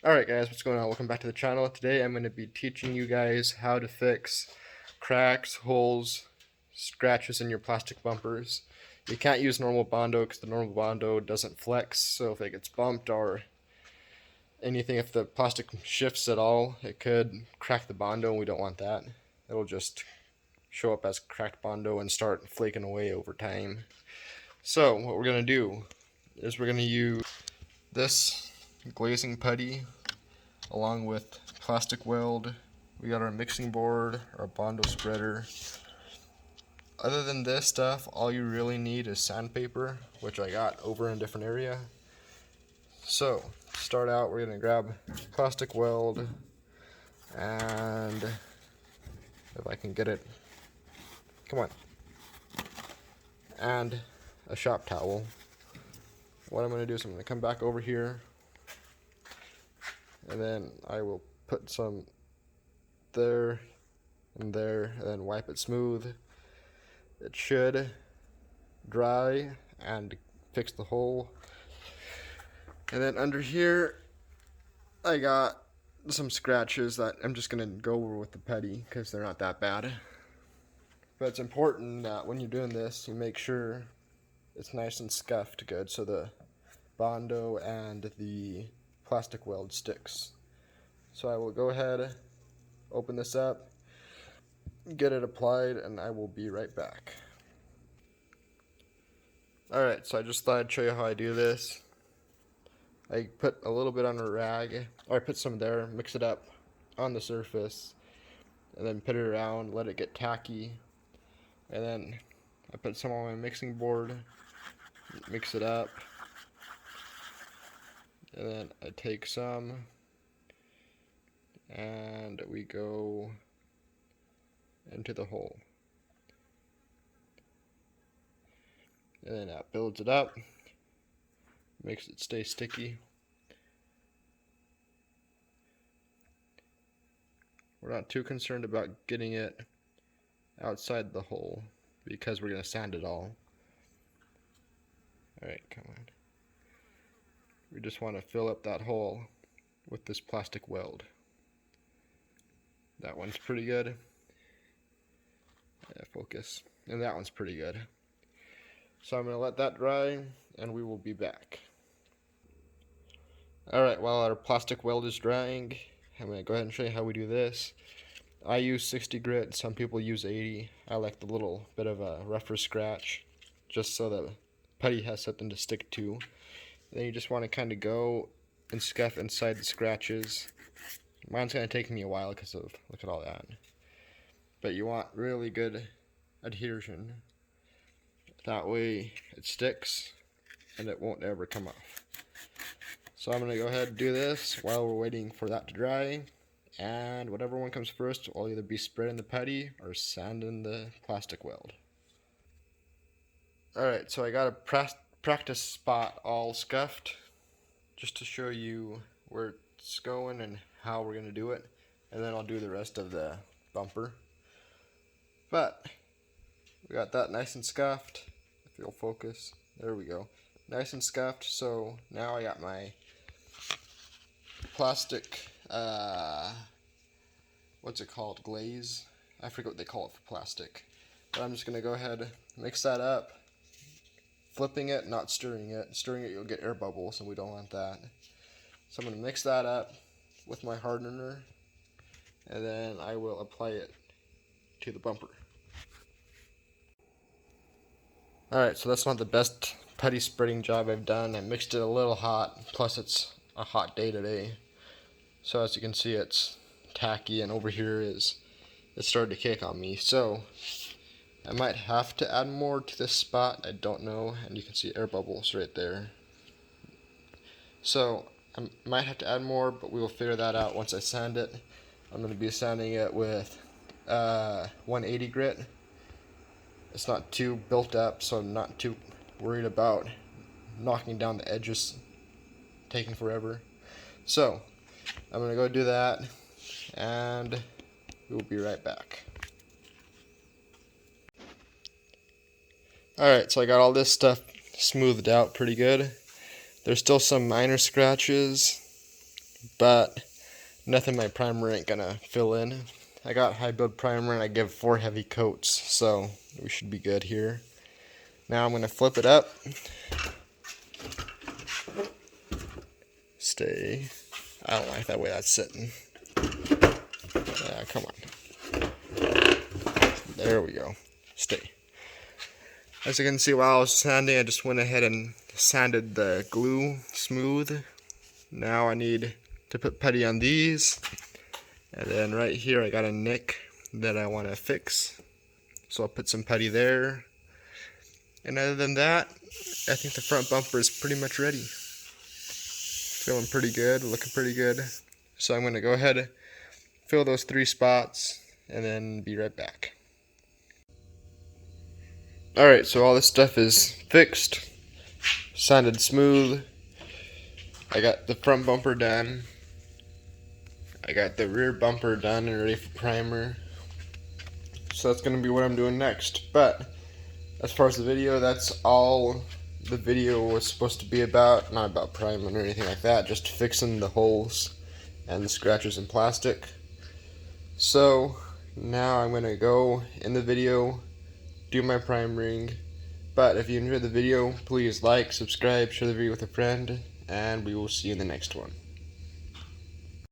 Alright guys, what's going on? Welcome back to the channel. Today I'm going to be teaching you guys how to fix cracks, holes, scratches in your plastic bumpers. You can't use normal Bondo because the normal Bondo doesn't flex, so if it gets bumped or anything, if the plastic shifts at all, it could crack the Bondo, and we don't want that. It'll just show up as cracked Bondo and start flaking away over time. So what we're going to do is we're going to use this glazing putty along with plastic weld. We got our mixing board, our Bondo spreader. Other than this stuff, all you really need is sandpaper, which I got over in a different area. So to start out, we're gonna grab plastic weld, and if I can get it, come on, and a shop towel. What I'm gonna do is I'm gonna come back over here, and then I will put some there and there, and then wipe it smooth. It should dry and fix the hole. And then under here I got some scratches that I'm just gonna go over with the putty because they're not that bad. But it's important that when you're doing this, you make sure it's nice and scuffed good so the Bondo and the plastic weld sticks. So I will go ahead, open this up, get it applied, and I will be right back. Alright, so I just thought I'd show you how I do this. I put a little bit on a rag, or I put some there, mix it up on the surface, and then put it around, let it get tacky, and then I put some on my mixing board, mix it up, and then I take some, and we go into the hole. And then that builds it up, makes it stay sticky. We're not too concerned about getting it outside the hole because we're going to sand it all. Alright, come on. We just want to fill up that hole with this plastic weld. That one's pretty good. Focus. And that one's pretty good. So I'm going to let that dry and we will be back. Alright, while our plastic weld is drying, I'm going to go ahead and show you how we do this. I use 60 grit, some people use 80. I like the little bit of a rougher scratch, just so the putty has something to stick to. And then you just want to kind of go and scuff inside the scratches. Mine's going to take me a while because of, look at all that. But you want really good adhesion. That way it sticks and it won't ever come off. So I'm going to go ahead and do this while we're waiting for that to dry. And whatever one comes first will either be spreading the putty or sanding the plastic weld. Alright, so I got a practice spot all scuffed just to show you where it's going and how we're going to do it. And then I'll do the rest of the bumper. But we got that nice and scuffed. If you'll focus, there we go. Nice and scuffed. So now I got my plastic, what's it called, glaze? I forget what they call it for plastic. But I'm just going to go ahead, mix that up, flipping it, not stirring it. Stirring it, you'll get air bubbles, and we don't want that. So I'm going to mix that up with my hardener, and then I will apply it to the bumper. Alright, so that's not the best putty spreading job I've done. I mixed it a little hot, plus it's a hot day today. So as you can see, it's tacky, and over here it's started to cake on me. So I might have to add more to this spot, I don't know, and you can see air bubbles right there. So I might have to add more, but we will figure that out once I sand it. I'm going to be sanding it with 180 grit. It's not too built up, so I'm not too worried about knocking down the edges, taking forever. So I'm going to go do that, and we'll be right back. Alright, so I got all this stuff smoothed out pretty good. There's still some minor scratches, but nothing my primer ain't gonna fill in. I got high build primer and I give 4 heavy coats, so we should be good here. Now I'm gonna flip it up. Stay. I don't like that way that's sitting. Come on. There we go. Stay. As you can see, while I was sanding, I just went ahead and sanded the glue smooth. Now I need to put putty on these. And then right here I got a nick that I want to fix. So I'll put some putty there. And other than that, I think the front bumper is pretty much ready. Feeling pretty good, looking pretty good. So I'm going to go ahead and fill those 3 spots and then be right back. Alright, so all this stuff is fixed, sanded smooth. I got the front bumper done. I got the rear bumper done and ready for primer. So that's going to be what I'm doing next. But as far as the video, that's all the video was supposed to be about. Not about priming or anything like that, just fixing the holes and the scratches in plastic. So now I'm going to go in the video, do my primering. But if you enjoyed the video, please like, subscribe, share the video with a friend, and we will see you in the next one.